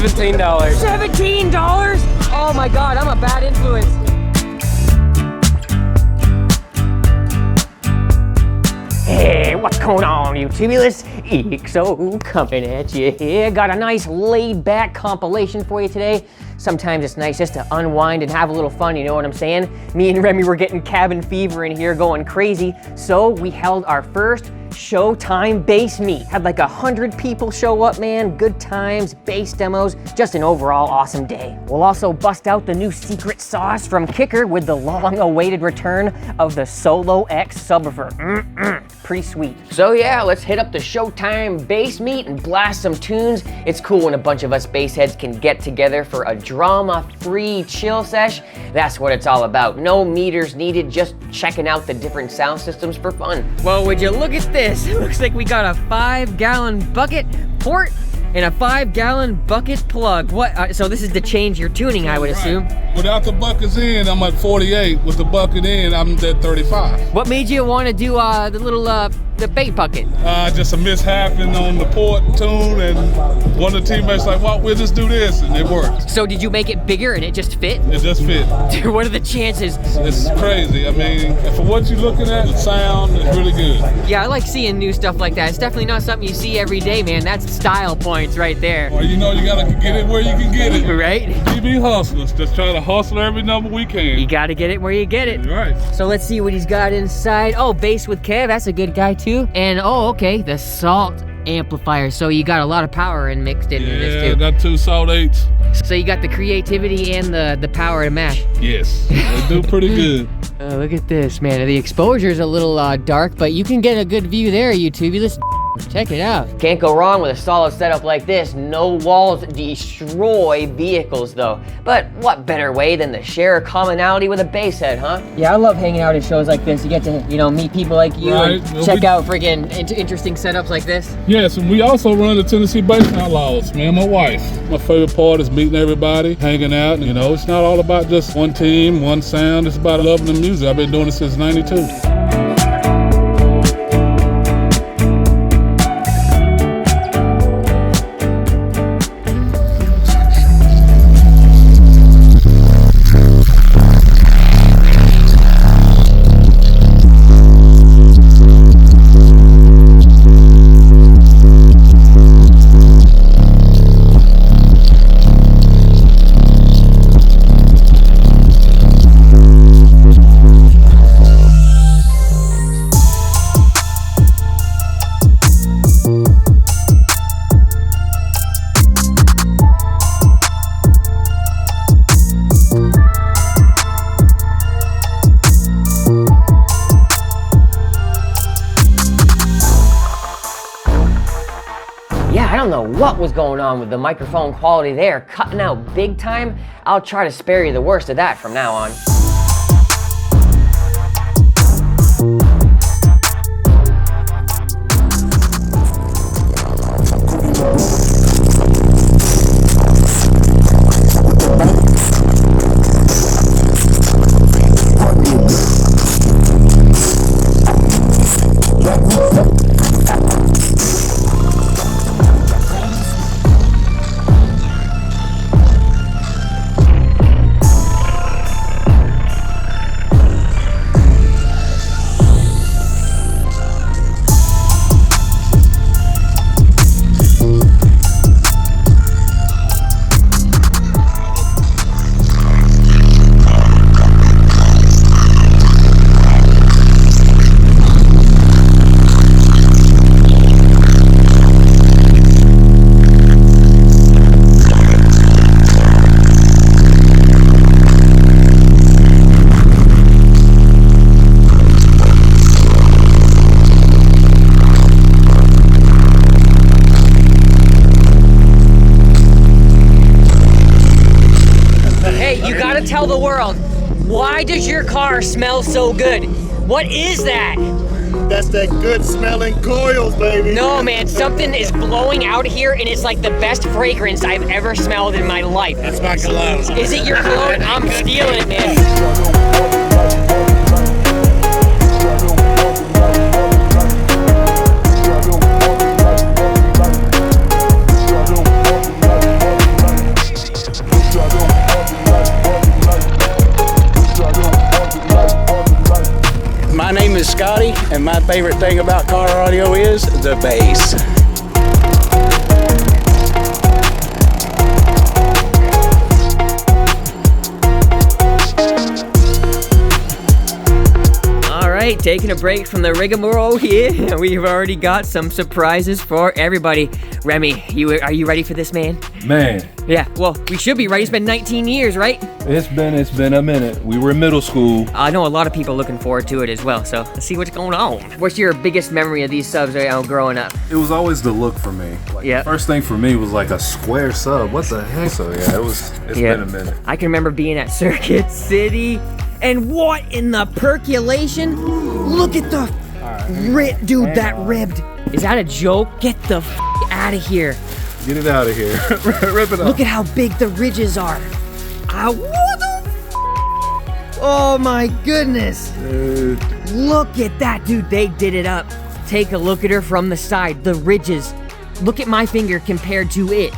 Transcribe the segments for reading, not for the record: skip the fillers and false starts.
$17. $17? Oh my God, I'm a bad influence. Hey, what's going on, YouTubulous? EXO coming at you here. Got a nice laid-back compilation for you today. Sometimes it's nice just to unwind and have a little fun, you know what I'm saying? Me and Remy were getting cabin fever in here, going crazy. So we held our first Showtime bass meet. Had like 100 people show up, man. Good times, bass demos, just an overall awesome day. We'll also bust out the new secret sauce from Kicker with the long-awaited return of the SOLOX subwoofer. Pretty sweet. So yeah, let's hit up the Showtime bass meet and blast some tunes. It's cool when a bunch of us bass heads can get together for a drama-free chill sesh. That's what it's all about. No meters needed, just checking out the different sound systems for fun. Well, would you look at this? It looks like we got a 5-gallon bucket port and a 5-gallon bucket plug. What? So this is to change your tuning, I would assume. Without the buckets in, I'm at 48. With the bucket in, I'm at 35. What made you want to do the little the bait bucket? Just a mishap on the port tune, and one of the teammates like, well, we'll just do this, and it worked. So did you make it bigger and it just fit? It just fit. Dude, what are the chances? It's crazy. I mean, for what you're looking at, the sound is really good. Yeah, I like seeing new stuff like that. It's definitely not something you see every day, man. That's style points right there. Well, you know, you gotta get it where you can get it. Right? GB hustlers, just try to hustle every number we can. You gotta get it where you get it. Right. So let's see what he's got inside. Oh, bass with Kev, that's a good guy too. And oh, okay, the salt amplifier. So you got a lot of power in mixed in this too. Yeah, got 2 salt 8s. So you got the creativity and the power to match. Yes, they do pretty good. Oh, look at this, man. The exposure's a little dark, but you can get a good view there, YouTube. Let's check it out. Can't go wrong with a solid setup like this. No walls destroy vehicles, though. But what better way than to share a commonality with a bass head, huh? Yeah, I love hanging out at shows like this. You get to, you know, meet people like you and check out friggin' interesting setups like this. Yes, and we also run the Tennessee Bass Outlaws, me and my wife. My favorite part is meeting everybody, hanging out. You know, it's not all about just one team, one sound. It's about loving the music. I've been doing it since '92. I don't know what was going on with the microphone quality there, cutting out big time. I'll try to spare you the worst of that from now on. Tell the world, why does your car smell so good? What is that? That's that good smelling coils, baby. No, man, something is blowing out here and it's like the best fragrance I've ever smelled in my life. That's my cologne. Is it your cologne? I'm stealing it, man. favorite thing about car audio is the bass. Alright, taking a break from the rigmarole here. We've already got some surprises for everybody. Remy, are you ready for this, man? Man, Yeah, well, we should be ready. It's been 19 years, right? it's been a minute. We were in middle school. I know a lot of people looking forward to it as well, so let's see what's going on. What's your biggest memory of these subs growing up? It was always the look for me. Like, Yeah. the first thing for me was like a square sub. What the heck? So yeah, it's been a minute. I can remember being at Circuit City, and what in the percolation? Look at the dude, that ribbed. Is that a joke? Get the out of here. Get it out of here. Rip it up. Look at how big the ridges are. What the Oh my goodness. Dude. Look at that, dude. They did it up. Take a look at her from the side. The ridges. Look at my finger compared to it.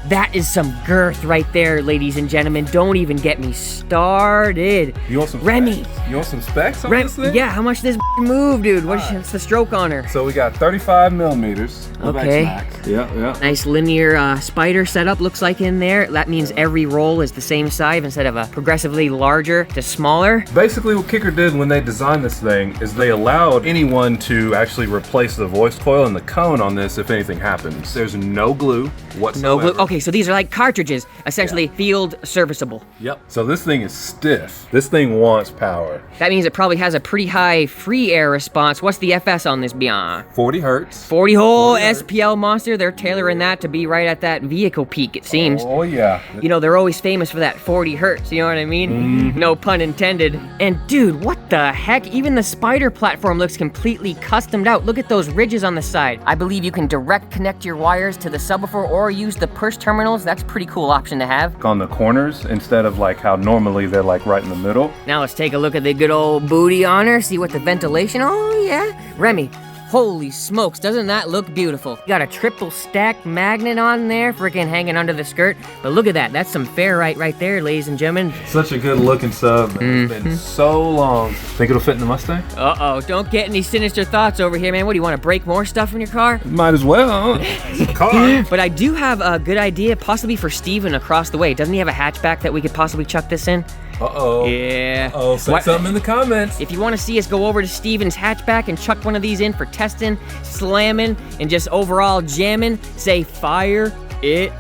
That is some girth right there, ladies and gentlemen. Don't even get me started. You want some Remy. specs? You want some specs on this thing? Yeah, how much does this move, dude? What's the stroke on her? So we got 35 millimeters. of Okay. X-Max. Yeah. Nice linear spider setup looks like in there. That means every roll is the same size instead of a progressively larger to smaller. Basically what Kicker did when they designed this thing is they allowed anyone to actually replace the voice coil and the cone on this if anything happens. There's no glue whatsoever. No glue. Okay, so these are like cartridges, essentially field serviceable. Yep. So this thing is stiff. This thing wants power. That means it probably has a pretty high free air response. What's the FS on this beyond? 40 hertz. 40 hole 40 hertz. SPL monster. They're tailoring that to be right at that vehicle peak, it seems. Oh yeah. You know, they're always famous for that 40 hertz, you know what I mean? Mm-hmm. No pun intended. And dude, what the heck? Even the spider platform looks completely customed out. Look at those ridges on the side. I believe you can direct connect your wires to the subwoofer or use the push terminals. That's a pretty cool option to have. On the corners instead of like how normally they're like right in the middle. Now let's take a look at the good old booty on her, see what the ventilation, oh yeah. Remy, holy smokes, doesn't that look beautiful? Got a triple stack magnet on there, freaking hanging under the skirt. But look at that, that's some ferrite right there, ladies and gentlemen. Such a good looking sub. It's been so long. Think it'll fit in the Mustang? Uh-oh, don't get any sinister thoughts over here, man. What, do you want to break more stuff in your car? Might as well. It's a car. But I do have a good idea, possibly for Steven across the way. Doesn't he have a hatchback that we could possibly chuck this in? Uh-oh. Yeah. Uh-oh, say What- something in the comments. If you want to see us go over to Steven's hatchback and chuck one of these in for testing, slamming, and just overall jamming, say fire it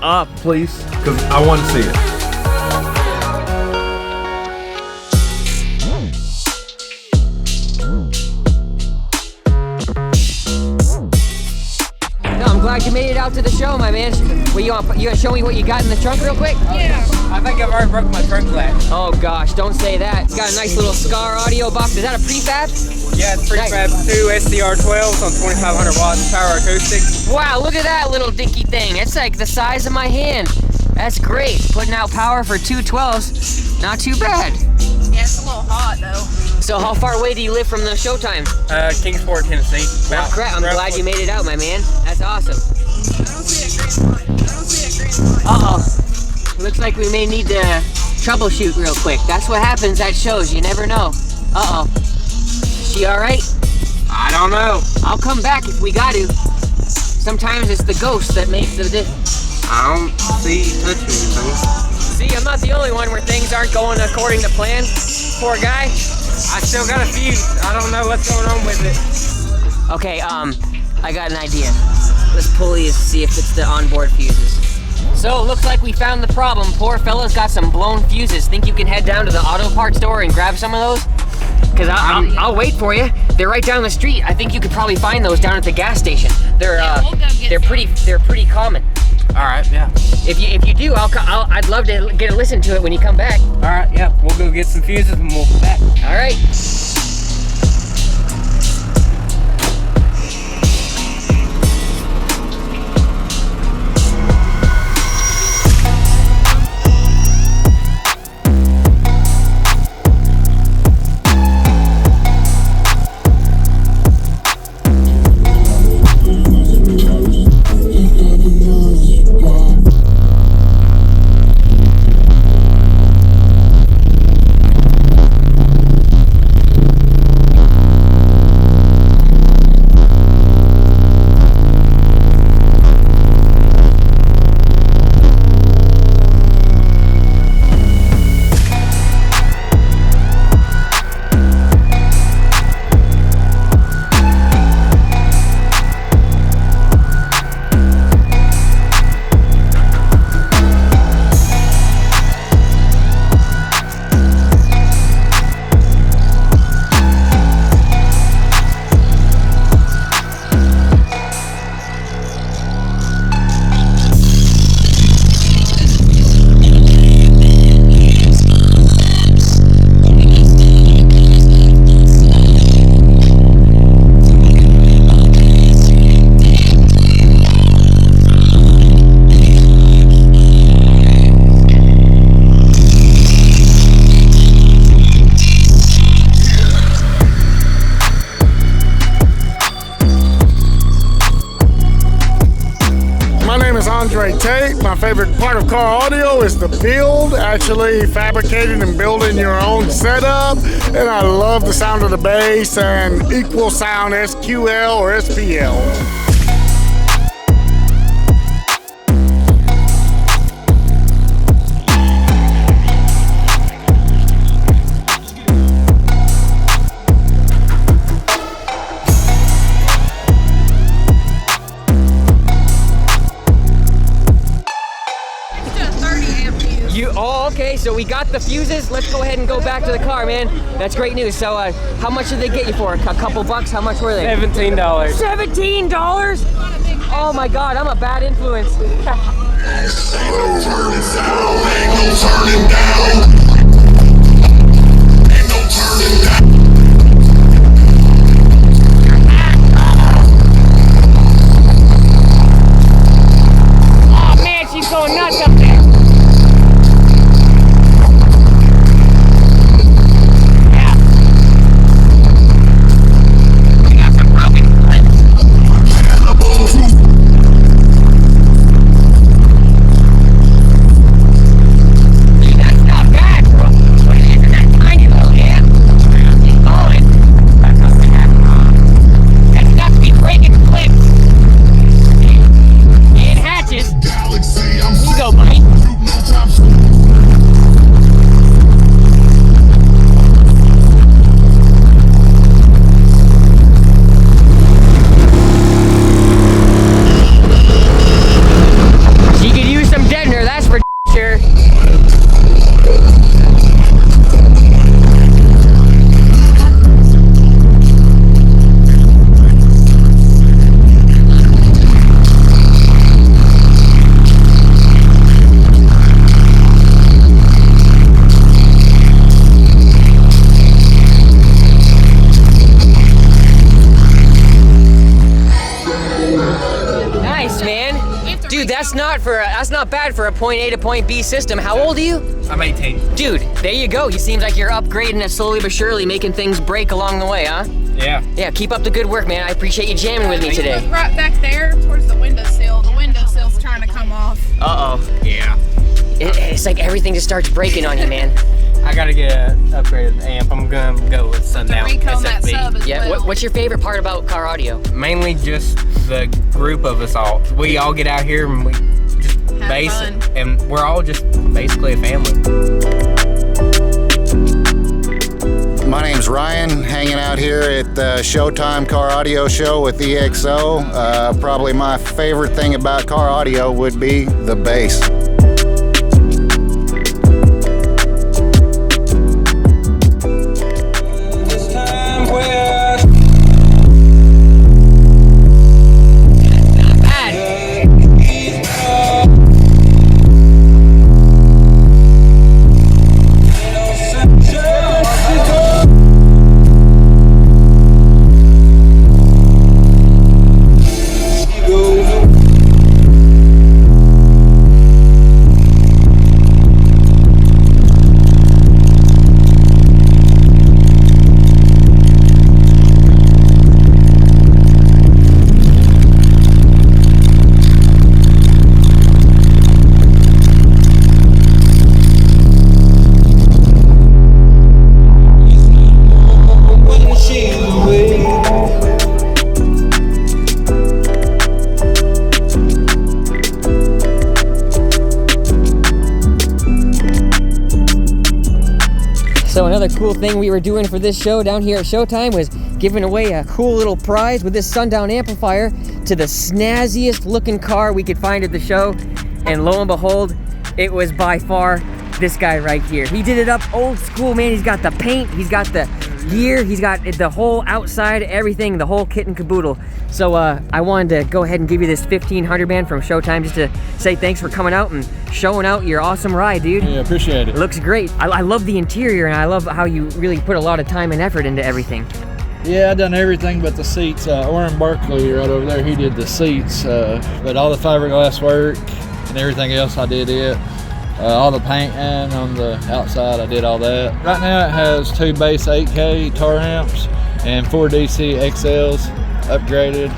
up. Please, because I want to see it. No, I'm glad you made it out to the show, my man. Well, you gonna show me what you got in the trunk real quick? Yeah. I think I've already broke my trunk latch. Oh gosh, don't say that. It's got a nice little Scar audio box. Is that a prefab? Yeah, it's prefab 2 SCR12s on 2500 watts power acoustic. Wow, look at that little dinky thing. It's like the size of my hand. That's great. Putting out power for 212s. Not too bad. Yeah, it's a little hot though. So how far away do you live from the Showtime? Kingsport, Tennessee. Well, crap, I'm glad you made it out, my man. That's awesome. I don't see a green light. I don't see a green light. Uh-oh. Looks like we may need to troubleshoot real quick. That's what happens at shows. You never know. Uh-oh. She all right? I don't know. I'll come back if we got to. Sometimes it's the ghost that makes the difference. I don't see touching anything. See, I'm not the only one where things aren't going according to plan. Poor guy. I still got a fuse. I don't know what's going on with it. Okay, I got an idea. Let's pull these, see if it's the onboard fuses. So, looks like we found the problem. Poor fella's got some blown fuses. Think you can head down to the auto parts store and grab some of those? Because I'll wait for you. They're right down the street. I think you could probably find those down at the gas station. They're we'll go get they're pretty common. All right, yeah. If you do, I'd love to get a listen to it when you come back. All right, yeah. We'll go get some fuses and we'll be back. All right. take. My favorite part of car audio is the build, actually fabricating and building your own setup. And I love the sound of the bass and equal sound SQL or SPL. Oh, okay, so we got the fuses. Let's go ahead and go back to the car, man. That's great news. So, how much did they get you for? A couple bucks? How much were they? $17. $17? Oh my God, I'm a bad influence. Oh man, she's going nuts up there. That's not bad for a point A to point B system. How old are you? I'm 18. Dude, there you go. You seem like you're upgrading it slowly but surely, making things break along the way, huh? Yeah. Yeah, keep up the good work, man. I appreciate you jamming with me today. Look right back there towards the windowsill. The windowsill's trying to come off. Uh-oh. Yeah. It's like everything just starts breaking on you, man. I gotta get an upgraded amp. I'm gonna go with Sundown Recon that SFB. sub as Yeah, well. what's your favorite part about car audio? Mainly just the group of us all. We all get out here and we just Have bass, fun. and we're all just basically a family. My name's Ryan, hanging out here at the Showtime Car Audio Show with EXO. Probably my favorite thing about car audio would be the bass. So another cool thing we were doing for this show down here at Showtime was giving away a cool little prize with this Sundown amplifier to the snazziest looking car we could find at the show. And lo and behold, it was by far this guy right here. He did it up old school, man. He's got the paint, he's got the gear, he's got the whole outside, everything, the whole kit and caboodle. So I wanted to go ahead and give you this 1500 man from Showtime just to say thanks for coming out and showing out your awesome ride, dude. Yeah, appreciate it. It looks great. I love the interior, and I love how you really put a lot of time and effort into everything. Yeah, I done everything but the seats. Orrin Barkley right over there, he did the seats, but all the fiberglass work and everything else I did it. All the painting on the outside, I did all that. Right now it has 2 bass 8K guitar amps and 4 DC XLs upgraded,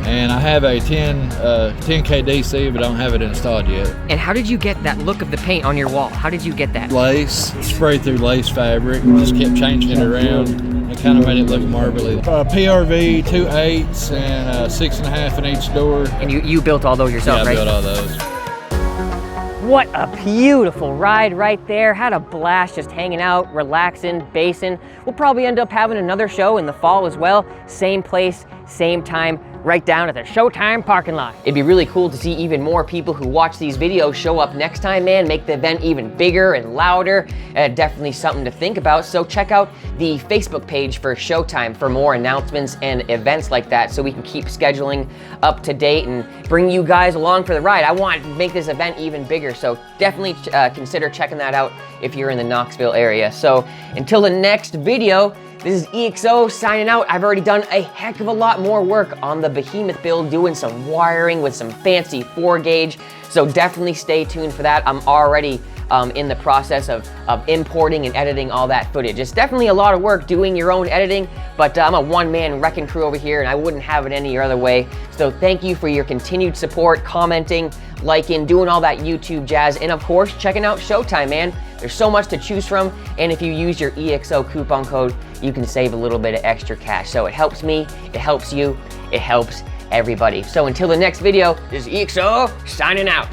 And I have a 10K DC, but I don't have it installed yet. And how did you get that look of the paint on your wall? How did you get that? Lace, sprayed through lace fabric, just kept changing it around. It kind of made it look marbly. PRV, 2/8 and 6.5 in each door. And you built all those yourself, right? Yeah, I built all those. What a beautiful ride right there. Had a blast just hanging out, relaxing, basing. We'll probably end up having another show in the fall as well. Same place, same time, right down at the Showtime parking lot. It'd be really cool to see even more people who watch these videos show up next time, man. Make the event even bigger and louder. Definitely something to think about. So check out the Facebook page for Showtime for more announcements and events like that, so we can keep scheduling up to date and bring you guys along for the ride. I want to make this event even bigger, so definitely consider checking that out if you're in the Knoxville area. So until the next video, this is EXO signing out. I've already done a heck of a lot more work on the Behemoth build, doing some wiring with some fancy 4-gauge. So definitely stay tuned for that. I'm already in the process of importing and editing all that footage. It's definitely a lot of work doing your own editing, but I'm a one-man wrecking crew over here and I wouldn't have it any other way. So thank you for your continued support, commenting, liking, doing all that YouTube jazz, and of course, checking out Showtime, man. There's so much to choose from, and if you use your EXO coupon code, you can save a little bit of extra cash. So it helps me, it helps you, it helps everybody. So until the next video, this is EXO signing out.